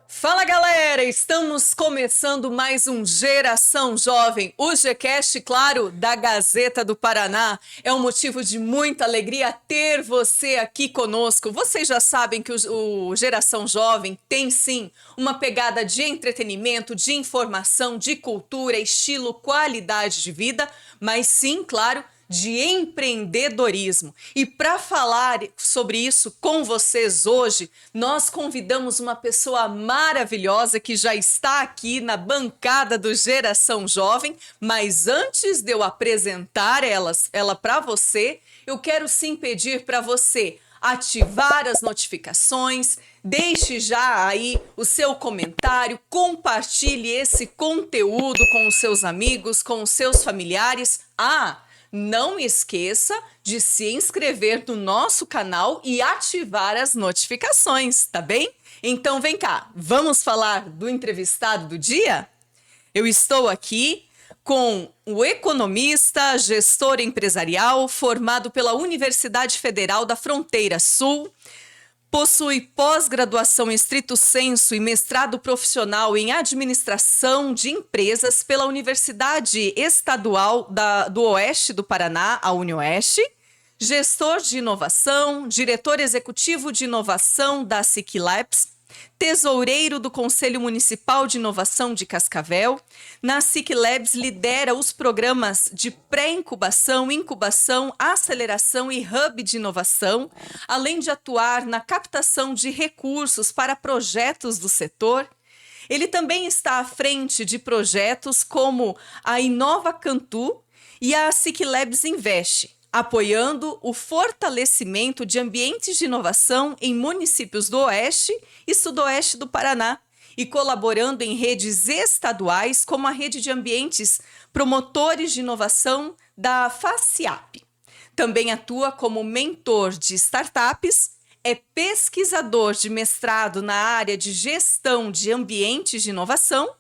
Fala galera, estamos começando mais um Geração Jovem, o Gcast, claro, da Gazeta do Paraná. É um motivo de muita alegria ter você aqui conosco. Vocês já sabem que o Geração Jovem tem sim uma pegada de entretenimento, de informação, de cultura, estilo, qualidade de vida, mas sim, claro, de empreendedorismo. E para falar sobre isso com vocês hoje, nós convidamos uma pessoa maravilhosa que já está aqui na bancada do Geração Jovem, mas antes de eu apresentar ela para você, eu quero sim pedir para você ativar as notificações, deixe já aí o seu comentário, compartilhe esse conteúdo com os seus amigos, com os seus familiares. Não esqueça de se inscrever no nosso canal e ativar as notificações, tá bem? Então vem cá, vamos falar do entrevistado do dia? Eu estou aqui com o economista, gestor empresarial, formado pela Universidade Federal da Fronteira Sul, possui pós-graduação em Stricto Sensu e mestrado profissional em administração de empresas pela Universidade Estadual do Oeste do Paraná, a UniOeste, gestor de inovação, diretor executivo de inovação da SIC Labs, tesoureiro do Conselho Municipal de Inovação de Cascavel. Na SIC Labs lidera os programas de pré-incubação, incubação, aceleração e hub de inovação, além de atuar na captação de recursos para projetos do setor. Ele também está à frente de projetos como a Inova Cantu e a SIC Labs Invest, apoiando o fortalecimento de ambientes de inovação em municípios do Oeste e Sudoeste do Paraná e colaborando em redes estaduais como a Rede de Ambientes Promotores de Inovação da FACIAP. Também atua como mentor de startups, é pesquisador de mestrado na área de gestão de ambientes de inovação.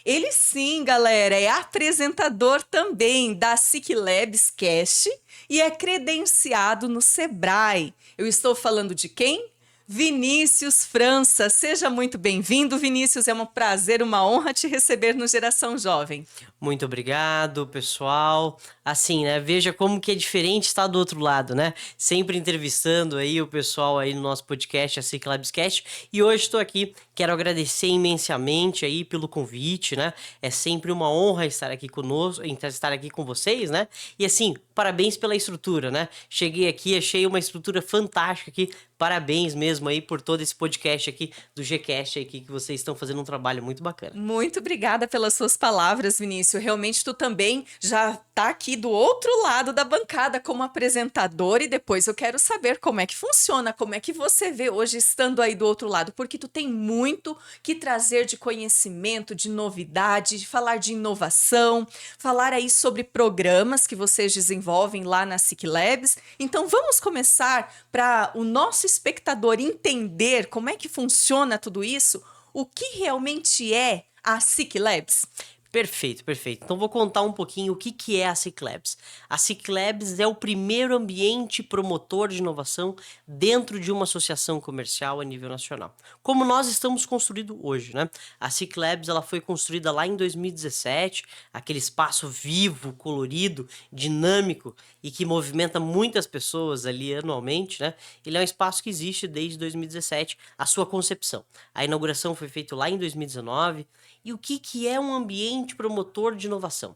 Ele sim, galera, é apresentador também da SIC Labs Cast e é credenciado no Sebrae. Eu estou falando de quem? Vinícius França. Seja muito bem-vindo, Vinícius. É um prazer, uma honra te receber no Geração Jovem. Muito obrigado, pessoal. Assim, né? Veja como que é diferente estar do outro lado, né? Sempre entrevistando aí o pessoal aí no nosso podcast, a SIC Labs Cast. E hoje estou aqui, quero agradecer imensamente aí pelo convite, né? É sempre uma honra estar aqui conosco, estar aqui com vocês, né? E assim, parabéns pela estrutura, né? Cheguei aqui, achei uma estrutura fantástica aqui. Parabéns mesmo aí por todo esse podcast aqui do Gcast aqui, que vocês estão fazendo um trabalho muito bacana. Muito obrigada pelas suas palavras, Vinícius. Realmente tu também já tá aqui do outro lado da bancada como apresentador e depois eu quero saber como é que funciona, como é que você vê hoje estando aí do outro lado, porque tu tem muito que trazer de conhecimento, de novidade, de falar de inovação, falar aí sobre programas que vocês desenvolvem lá na SIC Labs. Então vamos começar para o nosso espectador entender como é que funciona tudo isso, o que realmente é a SIC Labs. Perfeito, perfeito. Então vou contar um pouquinho o que é a SIC Labs. A SIC Labs é o primeiro ambiente promotor de inovação dentro de uma associação comercial a nível nacional. Como nós estamos construídos hoje, né? A SIC Labs ela foi construída lá em 2017, aquele espaço vivo, colorido, dinâmico e que movimenta muitas pessoas ali anualmente, né? Ele é um espaço que existe desde 2017, a sua concepção. A inauguração foi feita lá em 2019. E o que é um ambiente promotor de inovação?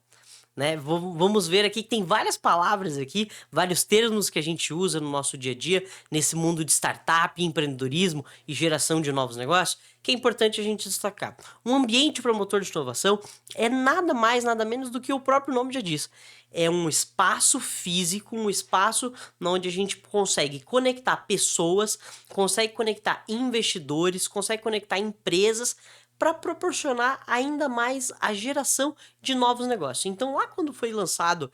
Né? Vamos ver aqui que tem várias palavras aqui, vários termos que a gente usa no nosso dia a dia, nesse mundo de startup, empreendedorismo e geração de novos negócios, que é importante a gente destacar. Um ambiente promotor de inovação é nada mais, nada menos do que o próprio nome já diz. É um espaço físico, um espaço onde a gente consegue conectar pessoas, consegue conectar investidores, consegue conectar empresas, para proporcionar ainda mais a geração de novos negócios. Então, lá quando foi lançado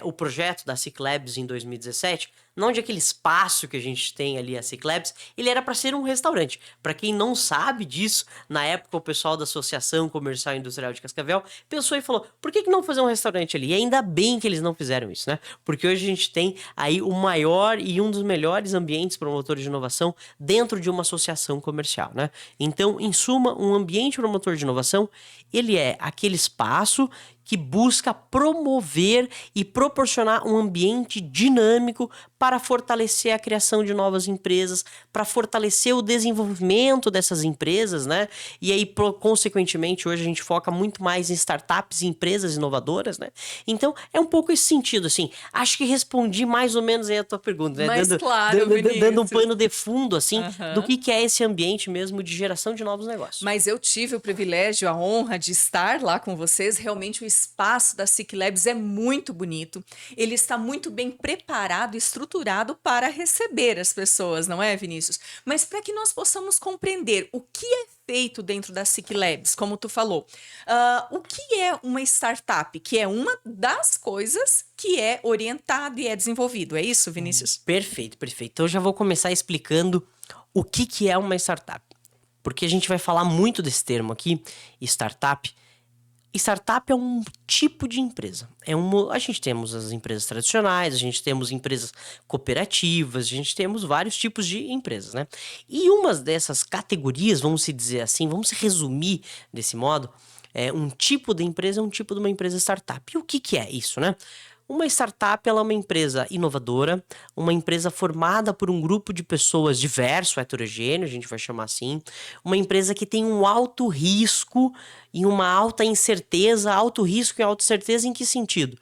o projeto da SIC Labs em 2017, não de aquele espaço que a gente tem ali, a Ciclabs, ele era para ser um restaurante. Para quem não sabe disso, na época o pessoal da Associação Comercial e Industrial de Cascavel pensou e falou, por que não fazer um restaurante ali? E ainda bem que eles não fizeram isso, né? Porque hoje a gente tem aí o maior e um dos melhores ambientes promotores de inovação dentro de uma associação comercial, né? Então, em suma, um ambiente promotor de inovação, ele é aquele espaço que busca promover e proporcionar um ambiente dinâmico para fortalecer a criação de novas empresas, para fortalecer o desenvolvimento dessas empresas, né? E aí, consequentemente, hoje a gente foca muito mais em startups e empresas inovadoras, né? Então, é um pouco esse sentido, assim. Acho que respondi mais ou menos aí a tua pergunta, né? Mas claro, dando um Vinícius. pano de fundo, assim, do Aham. que é esse ambiente mesmo de geração de novos negócios. Mas eu tive o privilégio, a honra de estar lá com vocês. Realmente o espaço da Ciclabs é muito bonito. Ele está muito bem preparado e estruturado para receber as pessoas, não é, Vinícius? Mas para que nós possamos compreender o que é feito dentro da Ciclabs, como tu falou, o que é uma startup? Que é uma das coisas que é orientado e é desenvolvido. É isso, Vinícius? Perfeito, perfeito. Então eu já vou começar explicando o que é uma startup. Porque a gente vai falar muito desse termo aqui, startup. Startup é um tipo de empresa. A gente temos as empresas tradicionais, a gente temos empresas cooperativas, a gente temos vários tipos de empresas, né? E uma dessas categorias, vamos se dizer assim, vamos se resumir desse modo, um tipo de empresa é um tipo de uma empresa startup. E o que é isso, né? Uma startup ela é uma empresa inovadora, uma empresa formada por um grupo de pessoas diverso, heterogêneo, a gente vai chamar assim, uma empresa que tem um alto risco e uma alta incerteza, alto risco e alta certeza em que sentido?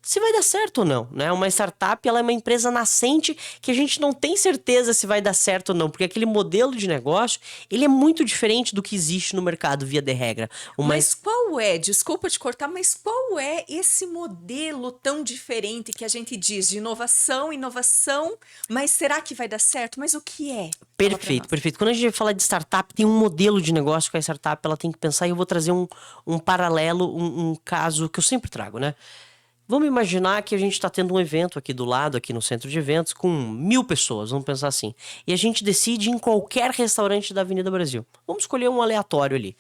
Se vai dar certo ou não, né? Uma startup, ela é uma empresa nascente que a gente não tem certeza se vai dar certo ou não, porque aquele modelo de negócio, ele é muito diferente do que existe no mercado, via de regra. Mas qual é, desculpa te cortar, mas qual é esse modelo tão diferente que a gente diz de inovação, inovação, mas será que vai dar certo? Mas o que é? Fala pra Perfeito, nós. perfeito. Quando a gente fala de startup, tem um modelo de negócio que a startup ela tem que pensar, e eu vou trazer um paralelo, um caso que eu sempre trago, né? Vamos imaginar que a gente está tendo um evento aqui do lado, aqui no centro de eventos, com 1000 pessoas, vamos pensar assim. E a gente decide ir em qualquer restaurante da Avenida Brasil. Vamos escolher um aleatório ali.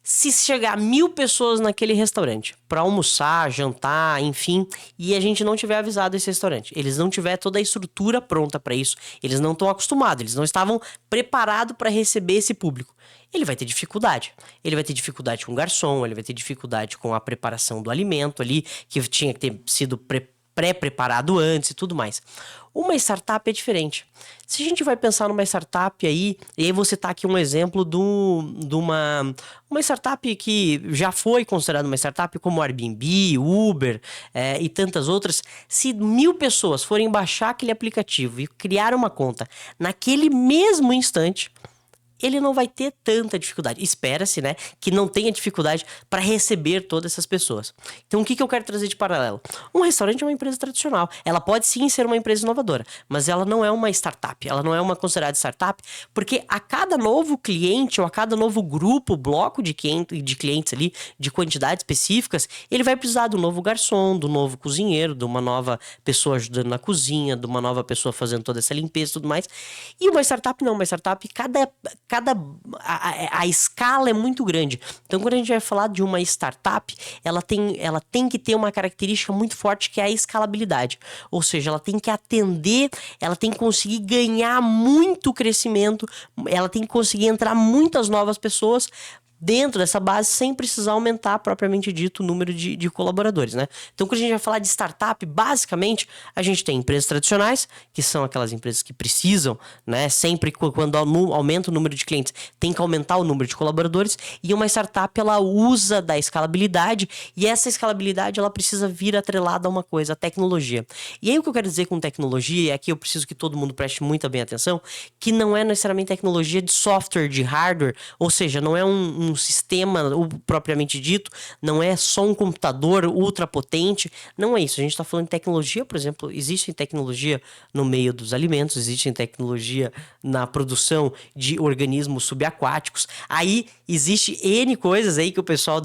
Se chegar 1000 pessoas naquele restaurante para almoçar, jantar, enfim, e a gente não tiver avisado esse restaurante, eles não tiver toda a estrutura pronta para isso, eles não estão acostumados, eles não estavam preparados para receber esse público, ele vai ter dificuldade. Ele vai ter dificuldade com o garçom, ele vai ter dificuldade com a preparação do alimento ali, que tinha que ter sido pré-preparado antes e tudo mais. Uma startup é diferente. Se a gente vai pensar numa startup aí, e aí vou citar aqui um exemplo de uma startup que já foi considerada uma startup, como Airbnb, Uber e tantas outras. Se 1000 pessoas forem baixar aquele aplicativo e criar uma conta naquele mesmo instante, ele não vai ter tanta dificuldade. Espera-se, né, que não tenha dificuldade para receber todas essas pessoas. Então, o que eu quero trazer de paralelo? Um restaurante é uma empresa tradicional. Ela pode sim ser uma empresa inovadora, mas ela não é uma startup. Ela não é uma considerada startup, porque a cada novo cliente ou a cada novo grupo, bloco de clientes ali, de quantidades específicas, ele vai precisar do novo garçom, do novo cozinheiro, de uma nova pessoa ajudando na cozinha, de uma nova pessoa fazendo toda essa limpeza e tudo mais. E uma startup não, uma startup, a escala é muito grande. Então, quando a gente vai falar de uma startup, ela tem que ter uma característica muito forte, que é a escalabilidade. Ou seja, ela tem que atender, ela tem que conseguir ganhar muito crescimento, ela tem que conseguir entrar muitas novas pessoas dentro dessa base, sem precisar aumentar, propriamente dito, o número de colaboradores, né? Então, quando a gente vai falar de startup, basicamente, a gente tem empresas tradicionais, que são aquelas empresas que precisam, né? Sempre quando aumenta o número de clientes, tem que aumentar o número de colaboradores, e uma startup, ela usa da escalabilidade, e essa escalabilidade, ela precisa vir atrelada a uma coisa, a tecnologia. E aí, o que eu quero dizer com tecnologia, e aqui eu preciso que todo mundo preste muito bem atenção, que não é necessariamente tecnologia de software, de hardware, ou seja, não é um um sistema propriamente dito, não é só um computador ultra potente, não é isso. A gente está falando de tecnologia, por exemplo, existe tecnologia no meio dos alimentos, existe tecnologia na produção de organismos subaquáticos, aí existe N coisas aí que o pessoal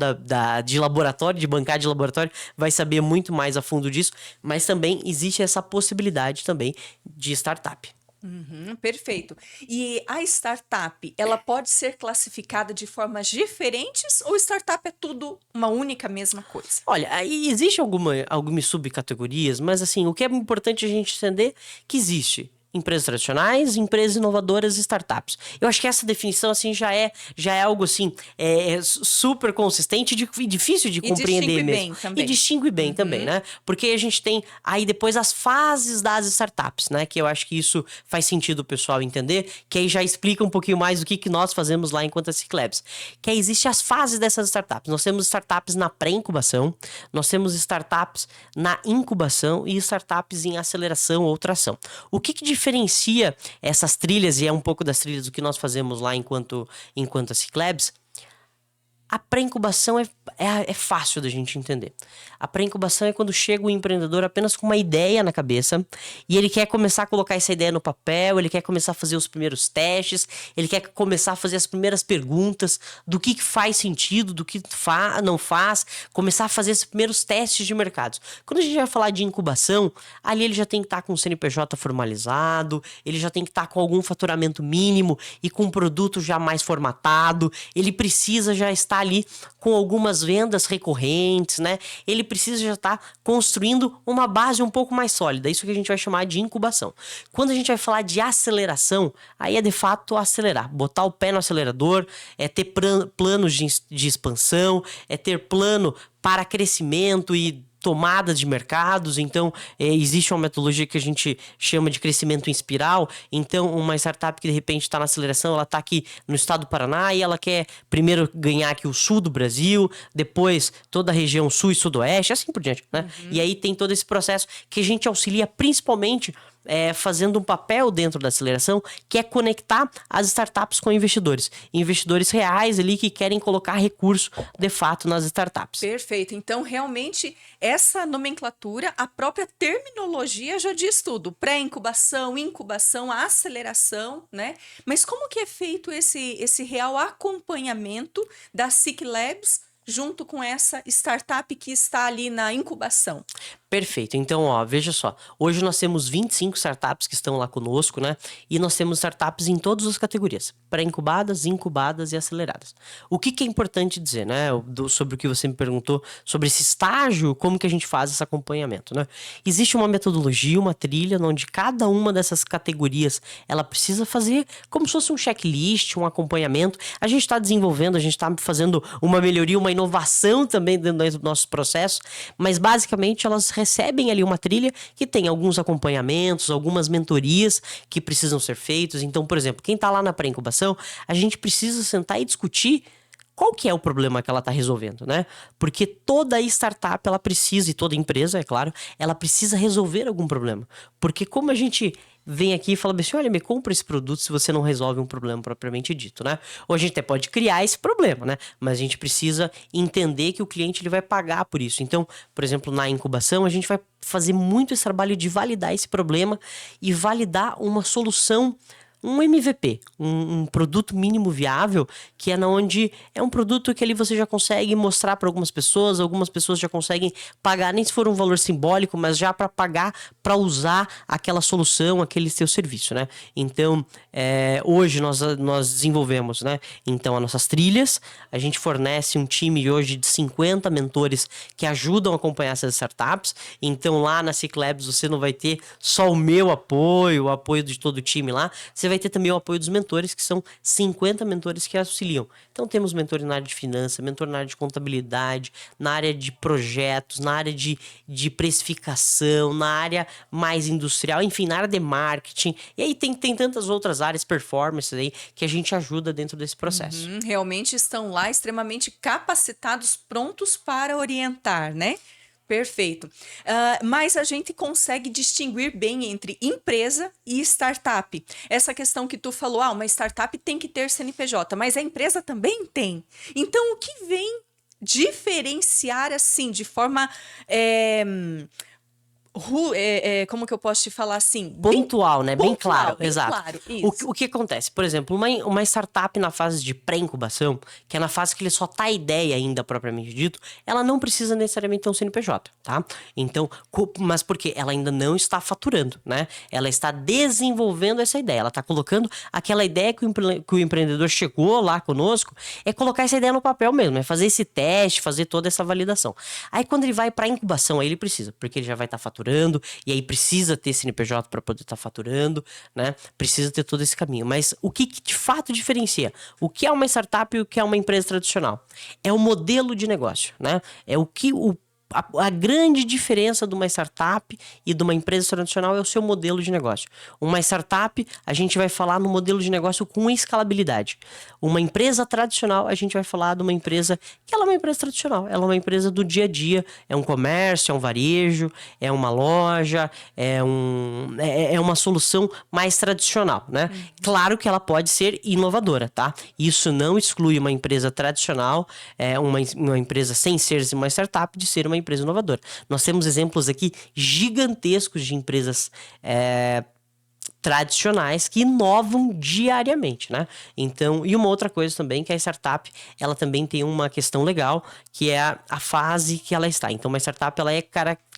de laboratório, de bancada de laboratório, vai saber muito mais a fundo disso, mas também existe essa possibilidade também de startup. Perfeito. E a startup, ela pode ser classificada de formas diferentes ou startup é tudo uma única mesma coisa? Olha, aí existe algumas subcategorias, mas assim, o que é importante a gente entender é que existe empresas tradicionais, empresas inovadoras e startups. Eu acho que essa definição assim já é algo assim super consistente e difícil de E compreender distingue mesmo. bem E também. distingue bem também, né? Porque a gente tem aí depois as fases das startups, né? Que eu acho que isso faz sentido o pessoal entender, que aí já explica um pouquinho mais do que nós fazemos lá enquanto a Ciclabs. Que aí existem as fases dessas startups. Nós temos startups na pré-incubação, nós temos startups na incubação e startups em aceleração ou tração. O que diferencia essas trilhas, e é um pouco das trilhas do que nós fazemos lá enquanto a Ciclabs? A pré-incubação é fácil da gente entender. A pré-incubação é quando chega o empreendedor apenas com uma ideia na cabeça e ele quer começar a colocar essa ideia no papel, ele quer começar a fazer os primeiros testes, ele quer começar a fazer as primeiras perguntas do que faz sentido, do que não faz, começar a fazer esses primeiros testes de mercados. Quando a gente vai falar de incubação, ali ele já tem que estar com o CNPJ formalizado, ele já tem que estar com algum faturamento mínimo e com um produto já mais formatado, ele precisa já estar ali com algumas vendas recorrentes, né? Ele precisa já estar construindo uma base um pouco mais sólida. Isso que a gente vai chamar de incubação. Quando a gente vai falar de aceleração, aí é de fato acelerar, botar o pé no acelerador, é ter planos de expansão, é ter plano para crescimento e tomada de mercados. Então existe uma metodologia que a gente chama de crescimento em espiral. Então uma startup que de repente está na aceleração, ela está aqui no estado do Paraná e ela quer primeiro ganhar aqui o sul do Brasil, depois toda a região sul e sudoeste, assim por diante, né? E aí tem todo esse processo que a gente auxilia principalmente fazendo um papel dentro da aceleração, que é conectar as startups com investidores reais ali que querem colocar recurso de fato nas startups. Perfeito. Então, realmente, essa nomenclatura, a própria terminologia já diz tudo. Pré-incubação, incubação, aceleração, né? Mas como que é feito esse real acompanhamento da Ciclabs junto com essa startup que está ali na incubação? Perfeito. Então, ó, veja só. Hoje nós temos 25 startups que estão lá conosco, né? E nós temos startups em todas as categorias: pré-incubadas, incubadas e aceleradas. O que é importante dizer, né? Sobre o que você me perguntou, sobre esse estágio, como que a gente faz esse acompanhamento, né? Existe uma metodologia, uma trilha, onde cada uma dessas categorias, ela precisa fazer como se fosse um checklist, um acompanhamento. A gente está desenvolvendo, a gente está fazendo uma melhoria, uma inovação também dentro dos nossos processos, mas basicamente elas recebem ali uma trilha que tem alguns acompanhamentos, algumas mentorias que precisam ser feitos. Então, por exemplo, quem está lá na pré-incubação, a gente precisa sentar e discutir qual que é o problema que ela está resolvendo, né? Porque toda startup, ela precisa, e toda empresa, é claro, ela precisa resolver algum problema. Porque como a gente vem aqui e fala assim, olha, me compra esse produto se você não resolve um problema propriamente dito, né? Ou a gente até pode criar esse problema, né? Mas a gente precisa entender que o cliente ele vai pagar por isso. Então, por exemplo, na incubação, a gente vai fazer muito esse trabalho de validar esse problema e validar uma solução, um MVP, um produto mínimo viável, que é onde é um produto que ali você já consegue mostrar para algumas pessoas já conseguem pagar, nem se for um valor simbólico, mas já para pagar, para usar aquela solução, aquele seu serviço, né? Então, hoje nós desenvolvemos, né? Então, as nossas trilhas, a gente fornece um time hoje de 50 mentores que ajudam a acompanhar essas startups. Então, lá na Ciclabs você não vai ter só o meu apoio, o apoio de todo o time lá, você vai ter também o apoio dos mentores, que são 50 mentores que auxiliam. Então temos mentor na área de finanças, mentor na área de contabilidade, na área de projetos, na área de precificação, na área mais industrial, enfim, na área de marketing. E aí tem tantas outras áreas, performance aí, que a gente ajuda dentro desse processo. Realmente estão lá extremamente capacitados, prontos para orientar, né? Perfeito. Mas a gente consegue distinguir bem entre empresa e startup. Essa questão que tu falou, uma startup tem que ter CNPJ, mas a empresa também tem. Então, o que vem diferenciar assim, de forma. Como que eu posso te falar assim? Pontual, né? Bem Pontual, claro, bem exato. claro, isso. O que acontece? Por exemplo, uma startup na fase de pré-incubação, que é na fase que ele só tá a ideia ainda, propriamente dito, ela não precisa necessariamente ter um CNPJ, tá? Então, mas por quê? Ela ainda não está faturando, né? Ela está desenvolvendo essa ideia, ela tá colocando aquela ideia que o empreendedor chegou lá conosco, é colocar essa ideia no papel mesmo, é fazer esse teste, fazer toda essa validação. Aí quando ele vai para incubação, aí ele precisa, porque ele já vai estar faturando, e aí precisa ter CNPJ para poder estar faturando, né? Precisa ter todo esse caminho. Mas o que de fato diferencia? O que é uma startup e o que é uma empresa tradicional? É o modelo de negócio, né? É o que a grande diferença de uma startup e de uma empresa tradicional é o seu modelo de negócio. Uma startup, a gente vai falar no modelo de negócio com escalabilidade. Uma empresa tradicional, a gente vai falar de uma empresa que ela é uma empresa tradicional. Ela é uma empresa do dia a dia. É um comércio, é um varejo, é uma loja, é uma solução mais tradicional, né? Claro que ela pode ser inovadora, tá? Isso não exclui uma empresa tradicional, uma empresa sem ser uma startup, de ser uma empresa inovadora. Nós temos exemplos aqui gigantescos de empresas tradicionais que inovam diariamente, né? Então, e uma outra coisa também, que a startup, ela também tem uma questão legal, que é a fase que ela está. Então, uma startup, ela é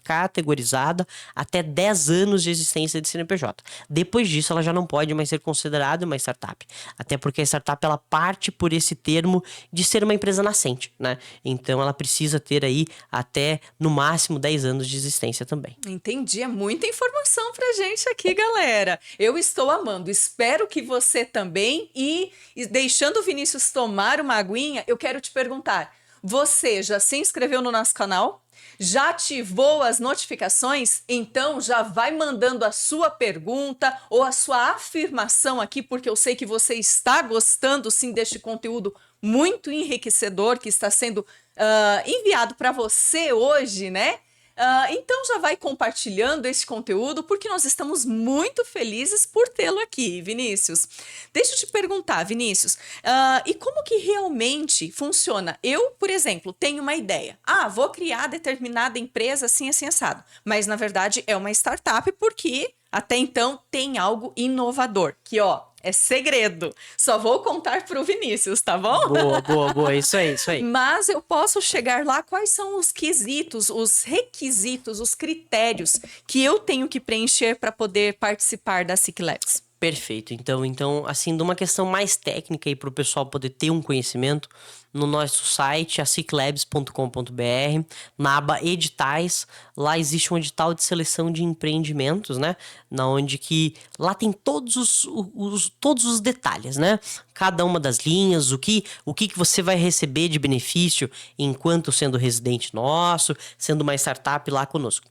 categorizada até 10 anos de existência de CNPJ. Depois disso, ela já não pode mais ser considerada uma startup. Até porque a startup, ela parte por esse termo de ser uma empresa nascente, né? Então, ela precisa ter aí até, no máximo, 10 anos de existência também. Entendi, é muita informação pra gente aqui, galera. Eu estou amando, espero que você também. E deixando o Vinícius tomar uma aguinha, eu quero te perguntar: você já se inscreveu no nosso canal? Já ativou as notificações? Então já vai mandando a sua pergunta ou a sua afirmação aqui, porque eu sei que você está gostando sim deste conteúdo muito enriquecedor que está sendo enviado para você hoje, né? Então já vai compartilhando esse conteúdo, porque nós estamos muito felizes por tê-lo aqui, Vinícius. Deixa eu te perguntar, Vinícius, e como que realmente funciona? Eu, por exemplo, tenho uma ideia. Vou criar determinada empresa assim, assim, assado. Mas, na verdade, é uma startup porque até então tem algo inovador, que, é segredo. Só vou contar pro Vinícius, tá bom? Boa. Isso aí. Mas eu posso chegar lá, quais são os quesitos, os requisitos, os critérios que eu tenho que preencher para poder participar da SIC Labs? Perfeito. Então, assim, de uma questão mais técnica e para o pessoal poder ter um conhecimento, no nosso site, aciclabs.com.br, na aba editais, lá existe um edital de seleção de empreendimentos, né? Na onde que lá tem todos os detalhes, né? Cada uma das linhas, o que você vai receber de benefício enquanto sendo residente nosso, sendo uma startup lá conosco.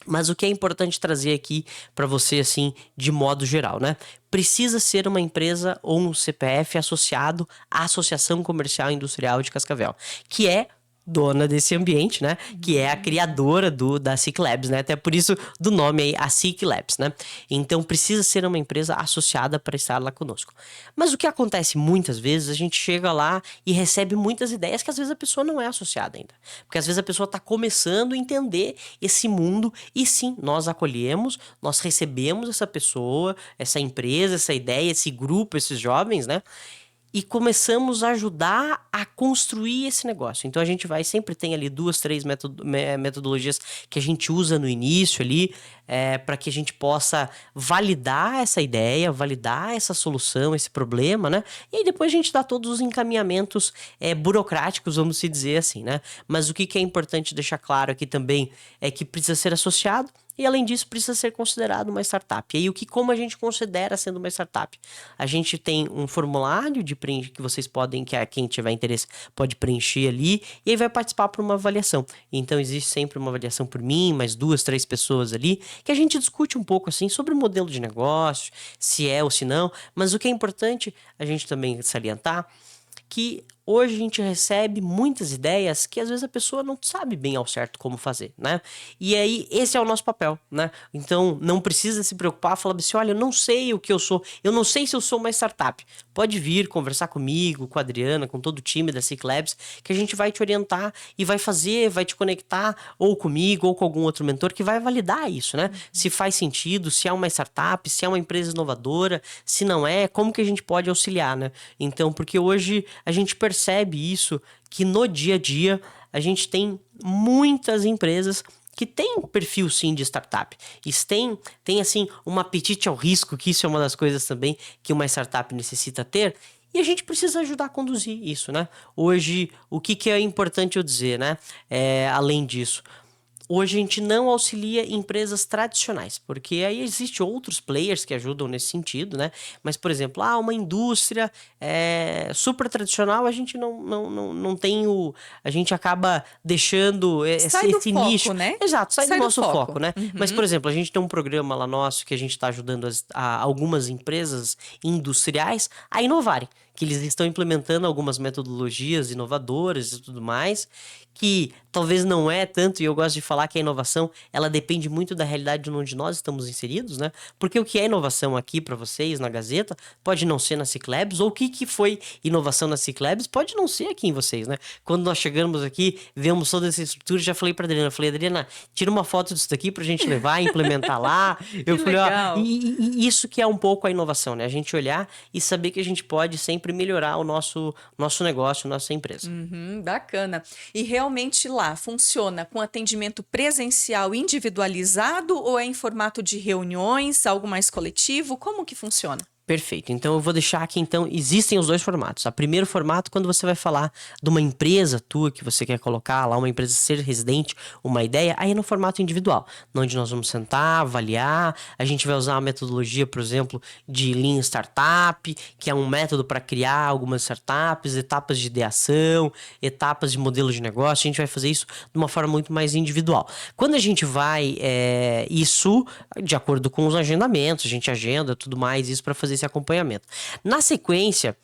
Mas o que é importante trazer aqui para você, assim, de modo geral, né? Precisa ser uma empresa ou um CPF associado à Associação Comercial e Industrial de Cascavel, que é dona desse ambiente, né? Que é a criadora da SIC Labs, né? Até por isso do nome aí, a SIC Labs, né? Então precisa ser uma empresa associada para estar lá conosco. Mas o que acontece muitas vezes, a gente chega lá e recebe muitas ideias que às vezes a pessoa não é associada ainda. Porque às vezes a pessoa está começando a entender esse mundo e sim, nós acolhemos, nós recebemos essa pessoa, essa empresa, essa ideia, esse grupo, esses jovens, né? E começamos a ajudar a construir esse negócio. Então a gente sempre tem ali 2, 3 metodologias que a gente usa no início ali, para que a gente possa validar essa ideia, validar essa solução, esse problema, né? E aí depois a gente dá todos os encaminhamentos burocráticos, vamos se dizer assim, né? Mas o que é importante deixar claro aqui também é que precisa ser associado. E além disso, precisa ser considerado uma startup. E aí, como a gente considera sendo uma startup? A gente tem um formulário de preencher que vocês podem, quem tiver interesse, pode preencher ali, e aí vai participar por uma avaliação. Então, existe sempre uma avaliação por mim, mais 2, 3 pessoas ali, que a gente discute um pouco assim sobre o modelo de negócio, se é ou se não. Mas o que é importante a gente também salientar, que hoje a gente recebe muitas ideias que às vezes a pessoa não sabe bem ao certo como fazer, né? E aí esse é o nosso papel, né? Então não precisa se preocupar, falar assim, olha, eu não sei o que eu sou, eu não sei se eu sou uma startup. Pode vir conversar comigo, com a Adriana, com todo o time da Ciclabs, que a gente vai te orientar e vai fazer, vai te conectar ou comigo ou com algum outro mentor que vai validar isso, né? Se faz sentido, se é uma startup, se é uma empresa inovadora, se não é, como que a gente pode auxiliar, né? Então, porque hoje a gente percebe isso, que no dia a dia a gente tem muitas empresas que têm perfil sim de startup. E tem assim um apetite ao risco, que isso é uma das coisas também que uma startup necessita ter. E a gente precisa ajudar a conduzir isso, né? Hoje, o que é importante eu dizer, né? Além disso, hoje a gente não auxilia empresas tradicionais, porque aí existe outros players que ajudam nesse sentido, né? Mas, por exemplo, uma indústria super tradicional, a gente não tem o... A gente acaba deixando Sai do esse foco, nicho. né? Exato, sai do nosso foco, né? Mas, por Uhum. exemplo, a gente tem um programa lá nosso que a gente está ajudando a algumas empresas industriais a inovarem, que eles estão implementando algumas metodologias inovadoras e tudo mais, que talvez não é tanto, e eu gosto de falar que a inovação, ela depende muito da realidade de onde nós estamos inseridos, né? Porque o que é inovação aqui para vocês na Gazeta pode não ser na Ciclabs, ou o que foi inovação na Ciclabs pode não ser aqui em vocês, né? Quando nós chegamos aqui, vemos toda essa estrutura, já falei para Adriana, tira uma foto disso daqui pra gente levar e implementar lá. Eu Que falei, ó, legal. e isso que é um pouco a inovação, né? A gente olhar e saber que a gente pode sempre melhorar o nosso negócio, nossa empresa. Bacana. E realmente lá funciona com atendimento presencial individualizado ou é em formato de reuniões, algo mais coletivo? Como que funciona? Perfeito. Então eu vou deixar aqui, então, existem os dois formatos. O primeiro formato, quando você vai falar de uma empresa tua que você quer colocar lá, uma empresa ser residente, uma ideia, aí é no formato individual, onde nós vamos sentar, avaliar, a gente vai usar uma metodologia, por exemplo, de Lean Startup, que é um método para criar algumas startups, etapas de ideação, etapas de modelo de negócio, a gente vai fazer isso de uma forma muito mais individual. Quando a gente vai, isso de acordo com os agendamentos, a gente agenda tudo mais, isso para fazer esse acompanhamento. Na sequência,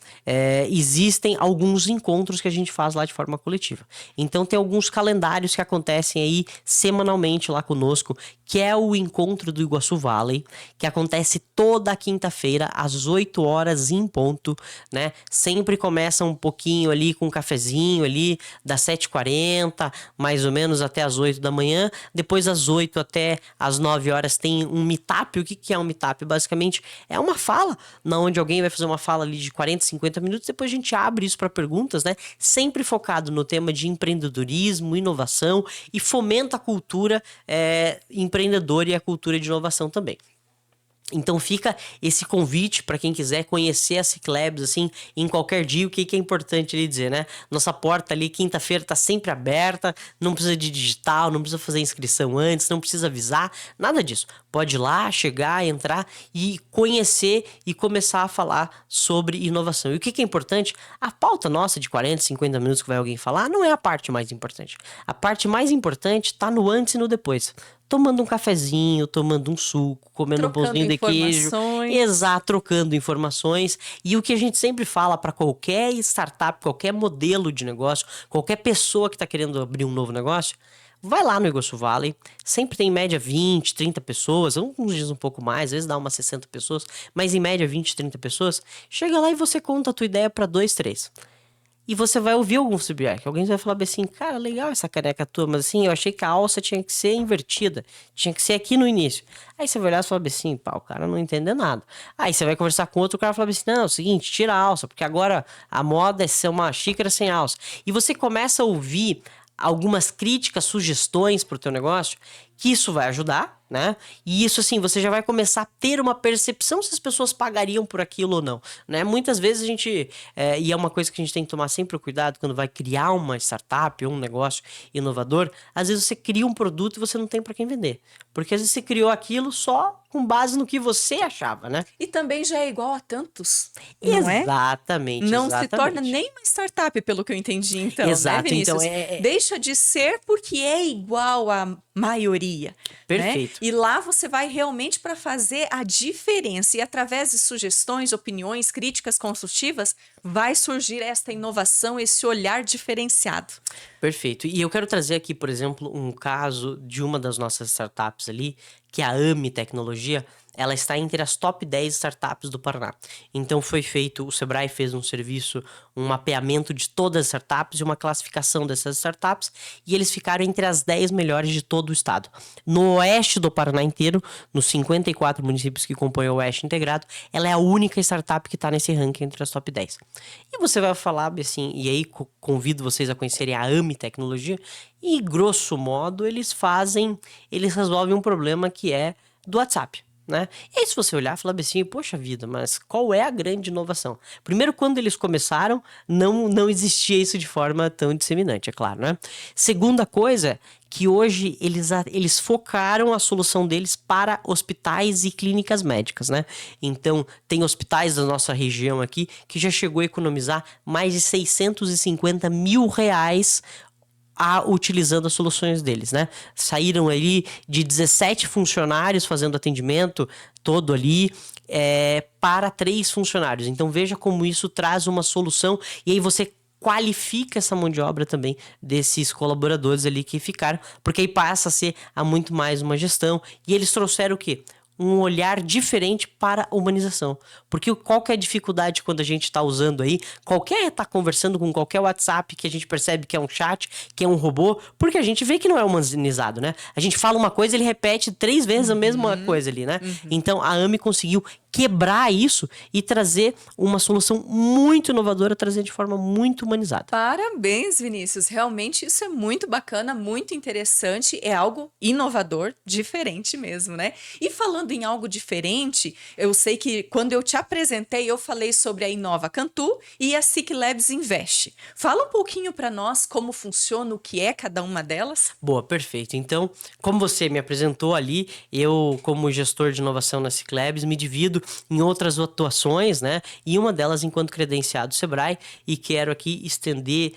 existem alguns encontros que a gente faz lá de forma coletiva. Então tem alguns calendários que acontecem aí semanalmente lá conosco, que é o encontro do Iguaçu Valley, que acontece toda quinta-feira às 8 horas em ponto, né? Sempre começa um pouquinho ali com um cafezinho ali, das 7h40, mais ou menos até as 8 da manhã. Depois às 8 até às 9 horas tem um meetup. O que é um meetup? Basicamente é uma fala, onde alguém vai fazer uma fala ali de 40, 50 minutos, depois a gente abre isso para perguntas, né? Sempre focado no tema de empreendedorismo, inovação e fomenta a cultura empreendedora e a cultura de inovação também. Então fica esse convite para quem quiser conhecer a Ciclabs, assim, em qualquer dia. O que é importante ali dizer, né? Nossa porta ali, quinta-feira, tá sempre aberta, não precisa de digital, não precisa fazer inscrição antes, não precisa avisar, nada disso. Pode ir lá, chegar, entrar e conhecer e começar a falar sobre inovação. E o que é importante? A pauta nossa de 40, 50 minutos que vai alguém falar não é a parte mais importante. A parte mais importante tá no antes e no depois. Tomando um cafezinho, tomando um suco, comendo um Trocando pãozinho de queijo. informações. Exato, trocando informações. E o que a gente sempre fala para qualquer startup, qualquer modelo de negócio, qualquer pessoa que está querendo abrir um novo negócio, vai lá no Iguaçu Valley. Sempre tem em média 20, 30 pessoas, alguns dias um pouco mais, às vezes dá umas 60 pessoas, mas em média 20, 30 pessoas. Chega lá e você conta a tua ideia para 2, 3. E você vai ouvir algum feedback. Alguém vai falar assim, cara, legal essa caneca tua, mas assim, eu achei que a alça tinha que ser invertida. Tinha que ser aqui no início. Aí você vai olhar e falar assim, pá, o cara não entende nada. Aí você vai conversar com outro, o cara fala assim, não, é o seguinte, tira a alça, porque agora a moda é ser uma xícara sem alça. E você começa a ouvir algumas críticas, sugestões pro teu negócio, que isso vai ajudar, né? E isso, assim, você já vai começar a ter uma percepção se as pessoas pagariam por aquilo ou não, né? Muitas vezes a gente, e é uma coisa que a gente tem que tomar sempre cuidado quando vai criar uma startup ou um negócio inovador, às vezes você cria um produto e você não tem para quem vender. Porque às vezes você criou aquilo só com base no que você achava, né? E também já é igual a tantos, não é? Exatamente, Não se torna exatamente. nem uma startup, pelo que eu entendi, então, né, Exato, então Vinícius? Deixa de ser porque é igual à maioria, né? perfeito. E lá você vai realmente para fazer a diferença. E através de sugestões, opiniões, críticas construtivas, vai surgir esta inovação, esse olhar diferenciado. Perfeito. E eu quero trazer aqui, por exemplo, um caso de uma das nossas startups ali, que é a AMI Tecnologia. Ela está entre as top 10 startups do Paraná. Então foi feito, o Sebrae fez um serviço, um mapeamento de todas as startups e uma classificação dessas startups, e eles ficaram entre as 10 melhores de todo o estado. No oeste do Paraná inteiro, nos 54 municípios que compõem o Oeste Integrado, ela é a única startup que está nesse ranking entre as top 10. E você vai falar assim, e aí convido vocês a conhecerem a AMI Tecnologia, e grosso modo eles resolvem um problema que é do WhatsApp. Né? E aí, se você olhar e falar assim, poxa vida, mas qual é a grande inovação? Primeiro, quando eles começaram, não existia isso de forma tão disseminante, é claro, né? Segunda coisa, que hoje eles focaram a solução deles para hospitais e clínicas médicas, né? Então, tem hospitais da nossa região aqui que já chegou a economizar mais de 650 mil reais utilizando as soluções deles, né? Saíram ali de 17 funcionários fazendo atendimento todo ali para 3 funcionários. Então veja como isso traz uma solução e aí você qualifica essa mão de obra também desses colaboradores ali que ficaram, porque aí passa a ser muito mais uma gestão e eles trouxeram o quê? Um olhar diferente para a humanização. Porque qual que é a dificuldade quando a gente está usando aí, tá conversando com qualquer WhatsApp que a gente percebe que é um chat, que é um robô, porque a gente vê que não é humanizado, né? A gente fala uma coisa, ele repete 3 vezes a mesma coisa ali, né? Então a AMI conseguiu quebrar isso e trazer uma solução muito inovadora, trazer de forma muito humanizada. Parabéns, Vinícius. Realmente isso é muito bacana, muito interessante. É algo inovador, diferente mesmo, né? E falando em algo diferente, eu sei que quando eu te apresentei, eu falei sobre a Inova Cantu e a SIC Labs Invest. Fala um pouquinho para nós como funciona, o que é cada uma delas. Boa, perfeito. Então, como você me apresentou ali, eu, como gestor de inovação na SIC Labs, me divido em outras atuações, né? E uma delas enquanto credenciado Sebrae, e quero aqui estender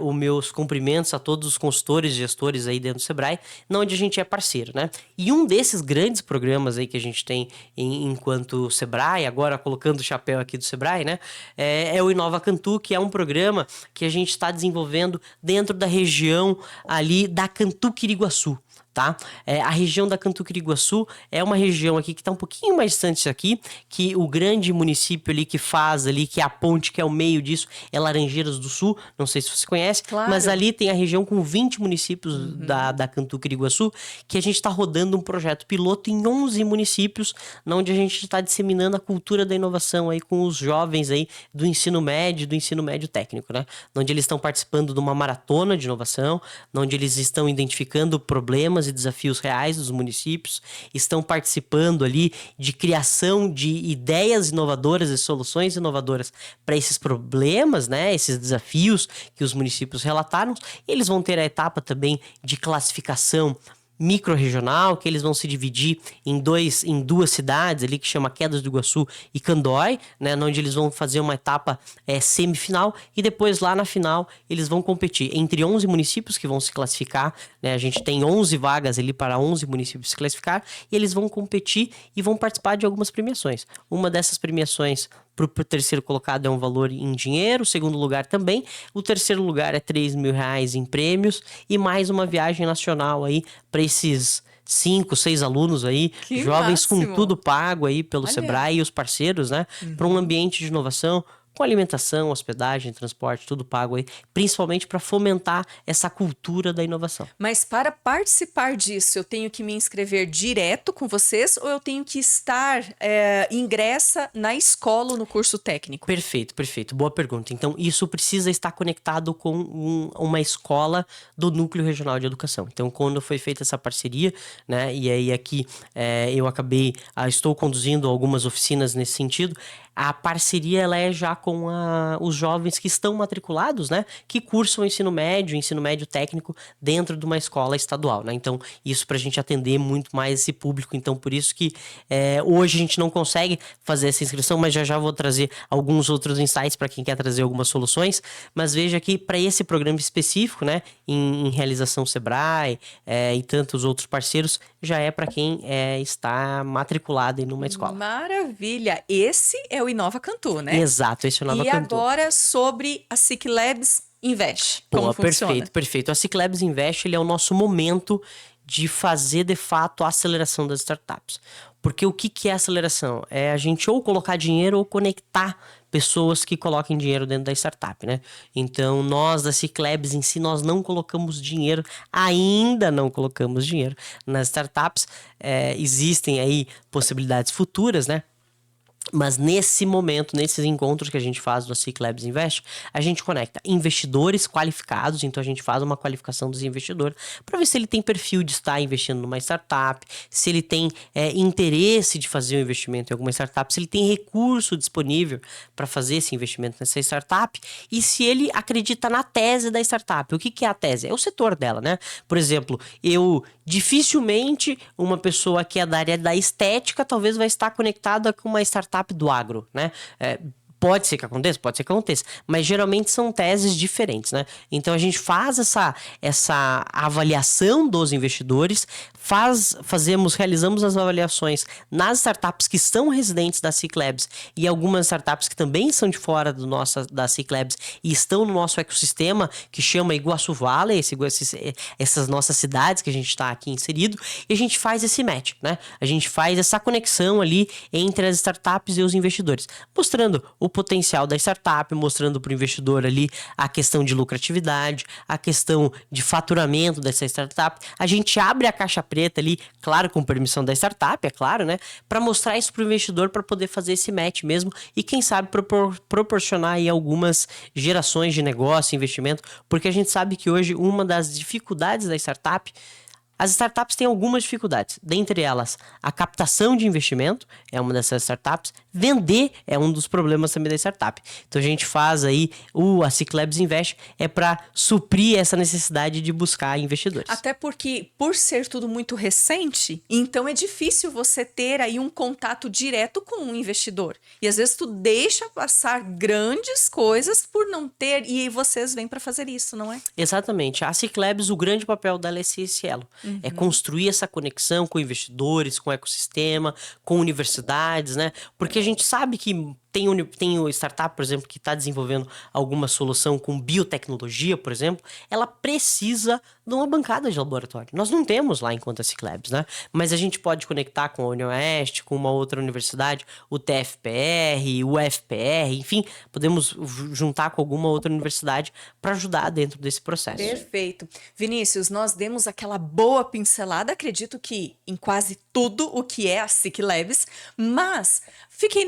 os meus cumprimentos a todos os consultores e gestores aí dentro do Sebrae, onde a gente é parceiro, né? E um desses grandes programas aí que a gente tem enquanto Sebrae, agora colocando o chapéu aqui do Sebrae, né? É o Inova Cantu, que é um programa que a gente está desenvolvendo dentro da região ali da Cantu Quiriguaçu. Tá? A região da Cantu Quiriguaçu é uma região aqui que está um pouquinho mais distante aqui, que o grande município ali que faz ali, que é a ponte, que é o meio disso, é Laranjeiras do Sul, não sei se você conhece, Claro. mas ali tem a região com 20 municípios da Cantu Quiriguaçu, que a gente está rodando um projeto piloto em 11 municípios, onde a gente está disseminando a cultura da inovação aí com os jovens aí do ensino médio técnico, né? Onde eles estão participando de uma maratona de inovação, onde eles estão identificando problemas e desafios reais dos municípios, estão participando ali de criação de ideias inovadoras e soluções inovadoras para esses problemas, né, esses desafios que os municípios relataram. Eles vão ter a etapa também de classificação micro-regional, que eles vão se dividir em duas cidades ali, que chama Quedas do Iguaçu e Candói, né, onde eles vão fazer uma etapa semifinal e depois lá na final eles vão competir entre 11 municípios que vão se classificar, né, a gente tem 11 vagas ali para 11 municípios se classificar e eles vão competir e vão participar de algumas premiações. Uma dessas premiações para o terceiro colocado é um valor em dinheiro, o segundo lugar também, o terceiro lugar é 3 mil reais em prêmios e mais uma viagem nacional aí para esses 5, 6 alunos aí, Que jovens máximo. com tudo pago aí pelo Olha. Sebrae e os parceiros, né? Para um ambiente de inovação, com alimentação, hospedagem, transporte, tudo pago aí, principalmente para fomentar essa cultura da inovação. Mas para participar disso, eu tenho que me inscrever direto com vocês ou eu tenho que estar ingressa na escola ou no curso técnico? Perfeito, perfeito. Boa pergunta. Então, isso precisa estar conectado com uma escola do Núcleo Regional de Educação. Então, quando foi feita essa parceria, né, e aí aqui eu estou conduzindo algumas oficinas nesse sentido, A parceria ela é já com os jovens que estão matriculados, né? Que cursam ensino médio técnico dentro de uma escola estadual, né? Então, isso para a gente atender muito mais esse público. Então, por isso que hoje a gente não consegue fazer essa inscrição, mas já vou trazer alguns outros insights para quem quer trazer algumas soluções. Mas veja que para esse programa específico, né? Em realização Sebrae e tantos outros parceiros, já é para quem está matriculado em uma escola. Maravilha! Esse é o Inova Cantu, né? Exato, esse é o Nova E Cantu. agora sobre a SIC Labs Invest. Como funciona? Perfeito. A SIC Labs Invest ele é o nosso momento de fazer, de fato, a aceleração das startups. Porque o que é aceleração? É a gente ou colocar dinheiro ou conectar pessoas que coloquem dinheiro dentro da startup, né? Então, nós da SIC Labs em si, nós não colocamos dinheiro, ainda não colocamos dinheiro nas startups. Existem aí possibilidades futuras, né? Mas nesse momento, nesses encontros que a gente faz do SIC Labs Invest, a gente conecta investidores qualificados, então a gente faz uma qualificação dos investidores para ver se ele tem perfil de estar investindo numa startup, se ele tem interesse de fazer um investimento em alguma startup, se ele tem recurso disponível para fazer esse investimento nessa startup e se ele acredita na tese da startup. O que é a tese? É o setor dela, né? Por exemplo, dificilmente uma pessoa que é da área da estética talvez vai estar conectada com uma startup do agro, né? Pode ser que aconteça, mas geralmente são teses diferentes, né? Então a gente faz essa avaliação dos investidores, realizamos as avaliações nas startups que são residentes da SIC Labs e algumas startups que também são de fora da SIC Labs e estão no nosso ecossistema que chama Iguaçu Valley, essas nossas cidades que a gente está aqui inserido, e a gente faz esse match, né? A gente faz essa conexão ali entre as startups e os investidores, mostrando o potencial da startup, mostrando para o investidor ali a questão de lucratividade, a questão de faturamento dessa startup. A gente abre a caixa preta ali, claro, com permissão da startup, é claro, né? Para mostrar isso para o investidor, para poder fazer esse match mesmo e, quem sabe, proporcionar aí algumas gerações de negócio, investimento, porque a gente sabe que hoje uma das dificuldades da startup. As startups têm algumas dificuldades, dentre elas a captação de investimento é uma dessas startups, vender é um dos problemas também da startup. Então a gente faz aí a SIC Labs Invest para suprir essa necessidade de buscar investidores. Até porque, por ser tudo muito recente, então é difícil você ter aí um contato direto com um investidor. E às vezes tu deixa passar grandes coisas por não ter, e vocês vêm para fazer isso, não é? Exatamente. A SIC Labs, o grande papel dela é ser esse elo. É construir essa conexão com investidores, com o ecossistema, com universidades, né? Porque a gente sabe que tem o startup, por exemplo, que está desenvolvendo alguma solução com biotecnologia, por exemplo, ela precisa de uma bancada de laboratório. Nós não temos lá enquanto a SIC Labs, né? Mas a gente pode conectar com a UniOeste, com uma outra universidade, o TFPR, o UFPR, enfim, podemos juntar com alguma outra universidade para ajudar dentro desse processo. Perfeito. Vinícius, nós demos aquela boa pincelada, acredito que em quase tudo o que é a SIC Labs, mas fiquei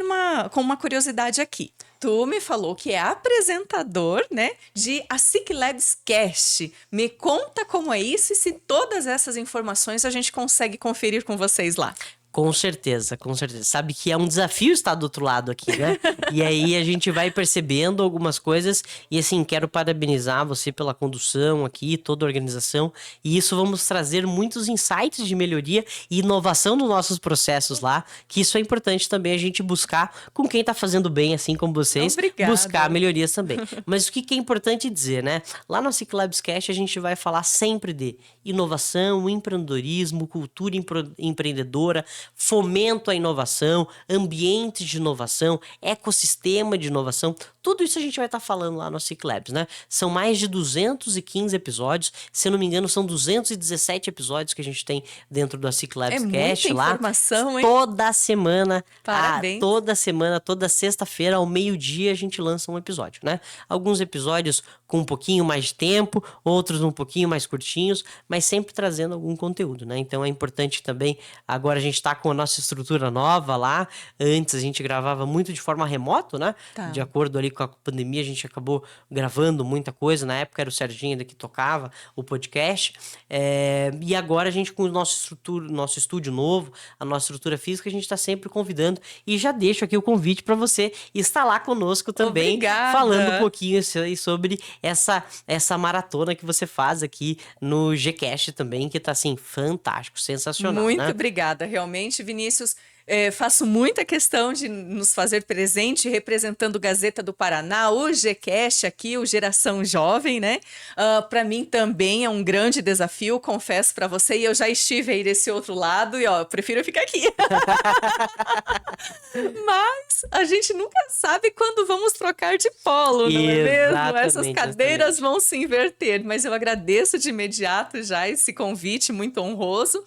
com uma curiosidade aqui. Tu me falou que é apresentador, né, de a SIC Labs Cast. Me conta como é isso e se todas essas informações a gente consegue conferir com vocês lá. Com certeza, com certeza. Sabe que é um desafio estar do outro lado aqui, né? E aí a gente vai percebendo algumas coisas e, assim, quero parabenizar você pela condução aqui, toda a organização. E isso vamos trazer muitos insights de melhoria e inovação nos nossos processos lá, que isso é importante também a gente buscar com quem tá fazendo bem, assim como vocês. Obrigada. Buscar melhorias também. Mas o que é importante dizer, né? Lá no SIC Labs Cast a gente vai falar sempre de inovação, empreendedorismo, cultura empreendedora, fomento à inovação, ambiente de inovação, ecossistema de inovação, tudo isso a gente vai estar falando lá no SIC Labs, né? São mais de 215 episódios, se eu não me engano são 217 episódios que a gente tem dentro do SIC Labs Cast muita lá. Informação, hein? Toda semana, Parabéns. toda sexta-feira ao meio-dia a gente lança um episódio, né? Alguns episódios com um pouquinho mais de tempo, outros um pouquinho mais curtinhos, mas sempre trazendo algum conteúdo, né? Então é importante também, agora a gente está com a nossa estrutura nova lá, antes a gente gravava muito de forma remota, né? Tá. De acordo ali com a pandemia, a gente acabou gravando muita coisa. Na época era o Serginho ainda que tocava o podcast. E agora a gente, com o nosso estúdio novo, a nossa estrutura física, a gente está sempre convidando. E já deixo aqui o convite para você estar lá conosco também, Obrigada. falando um pouquinho sobre essa maratona que você faz aqui no Gcast também, que tá assim, fantástico, sensacional. Muito né? obrigada, realmente, Vinícius. Faço muita questão de nos fazer presente representando Gazeta do Paraná, o Gcast aqui, o Geração Jovem, né? Para mim também é um grande desafio, confesso para você, e eu já estive aí desse outro lado e ó, eu prefiro ficar aqui. Mas a gente nunca sabe quando vamos trocar de polo, não é mesmo? Essas cadeiras vão se inverter, mas eu agradeço de imediato já esse convite muito honroso.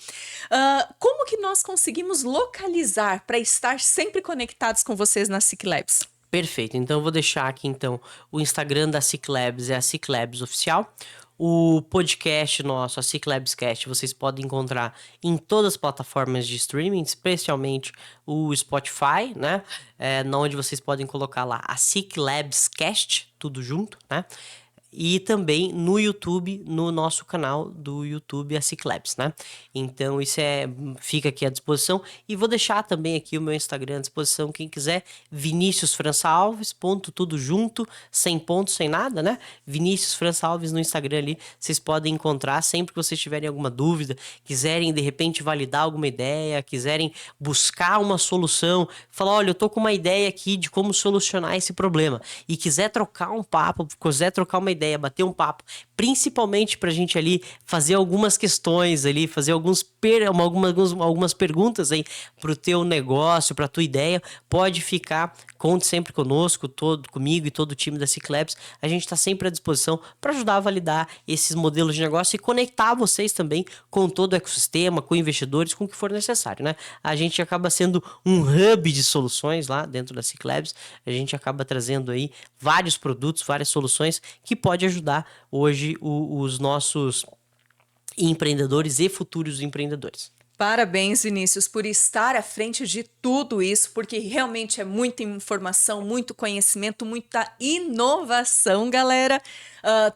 Como que nós conseguimos localizar para estar sempre conectados com vocês na SIC Labs? Perfeito, então eu vou deixar aqui então o Instagram da SIC Labs, é a SIC Labs Oficial. O podcast nosso, a SIC Labs Cast, vocês podem encontrar em todas as plataformas de streaming, especialmente o Spotify, né? Onde vocês podem colocar lá a SIC Labs Cast, tudo junto, né? E também no YouTube, no nosso canal do YouTube, a SIC Labs, né? Então isso fica aqui à disposição. E vou deixar também aqui o meu Instagram à disposição, quem quiser, Vinícius França Alves, ponto tudo junto, sem ponto, sem nada, né? Vinícius França Alves no Instagram ali, vocês podem encontrar sempre que vocês tiverem alguma dúvida, quiserem de repente validar alguma ideia, quiserem buscar uma solução, falar, olha, eu tô com uma ideia aqui de como solucionar esse problema, e quiser trocar um papo, quiser trocar uma ideia, bater um papo, principalmente pra gente ali fazer algumas questões ali, fazer algumas perguntas aí pro teu negócio, pra tua ideia, pode ficar, conte sempre conosco, comigo e todo o time da SIC Labs, a gente tá sempre à disposição para ajudar a validar esses modelos de negócio e conectar vocês também com todo o ecossistema, com investidores, com o que for necessário, né? A gente acaba sendo um hub de soluções lá dentro da SIC Labs, a gente acaba trazendo aí vários produtos, várias soluções que pode ajudar hoje os nossos empreendedores e futuros empreendedores. Parabéns, Vinícius, por estar à frente de tudo isso, porque realmente é muita informação, muito conhecimento, muita inovação, galera.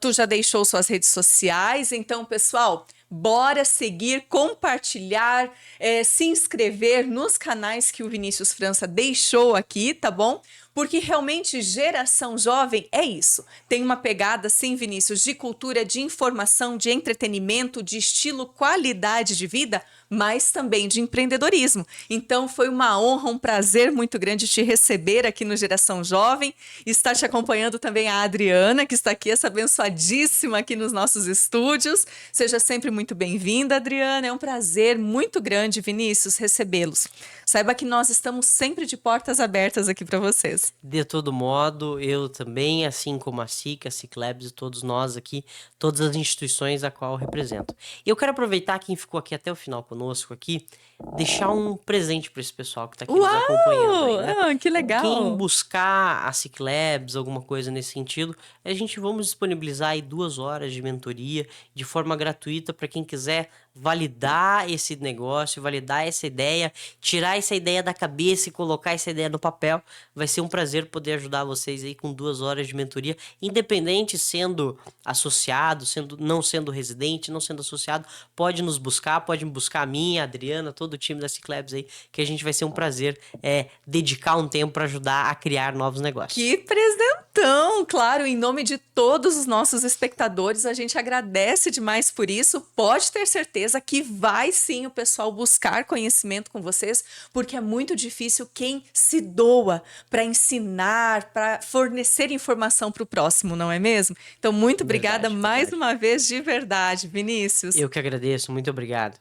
Tu já deixou suas redes sociais, então, pessoal, bora seguir, compartilhar, se inscrever nos canais que o Vinícius França deixou aqui, tá bom? Porque realmente Geração Jovem é isso. Tem uma pegada, sim, Vinícius, de cultura, de informação, de entretenimento, de estilo, qualidade de vida, mas também de empreendedorismo. Então foi uma honra, um prazer muito grande te receber aqui no Geração Jovem. Está te acompanhando também a Adriana, que está aqui, essa abençoadíssima aqui nos nossos estúdios. Seja sempre muito bem-vinda, Adriana. É um prazer muito grande, Vinícius, recebê-los. Saiba que nós estamos sempre de portas abertas aqui para vocês. De todo modo, eu também, assim como a SIC Labs e todos nós aqui, todas as instituições a qual eu represento. Eu quero aproveitar quem ficou aqui até o final conosco aqui, deixar um presente para esse pessoal que está aqui nos acompanhando. Aí, né? Que legal! Quem buscar a SIC Labs, alguma coisa nesse sentido, a gente vamos disponibilizar aí 2 horas de mentoria de forma gratuita para quem quiser validar esse negócio, validar essa ideia, tirar essa ideia da cabeça e colocar essa ideia no papel. Vai ser um prazer poder ajudar vocês aí com 2 horas de mentoria, independente sendo associado, não sendo residente, não sendo associado, pode nos buscar, pode me buscar a mim, a Adriana, todo o time da SIC Labs aí, que a gente vai ser um prazer dedicar um tempo para ajudar a criar novos negócios. Que presentão! Claro, em nome de todos os nossos espectadores, a gente agradece demais por isso. Pode ter certeza que vai sim o pessoal buscar conhecimento com vocês, porque é muito difícil quem se doa para ensinar, para fornecer informação para o próximo, não é mesmo? Então, muito obrigada mais uma vez, de verdade, Vinícius. Eu que agradeço, muito obrigado.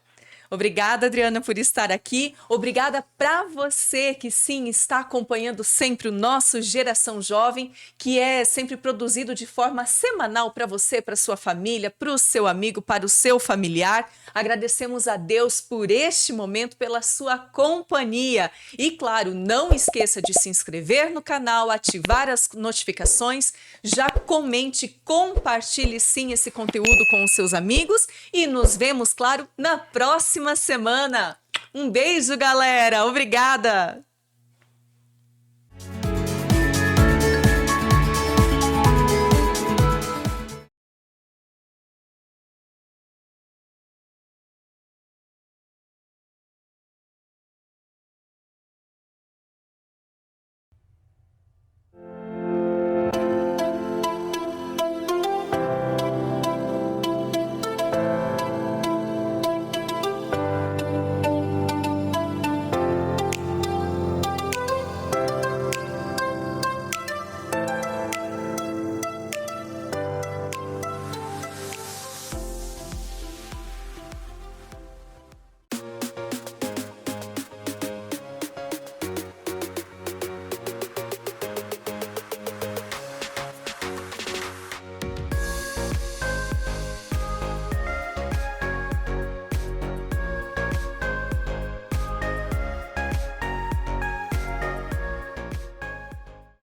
Obrigada, Adriana, por estar aqui. Obrigada para você que sim está acompanhando sempre o nosso Geração Jovem, que é sempre produzido de forma semanal para você, para sua família, para o seu amigo, para o seu familiar. Agradecemos a Deus por este momento, pela sua companhia. E claro, não esqueça de se inscrever no canal, ativar as notificações, já comente, compartilhe sim esse conteúdo com os seus amigos e nos vemos, claro, na próxima semana. Um beijo, galera. Obrigada.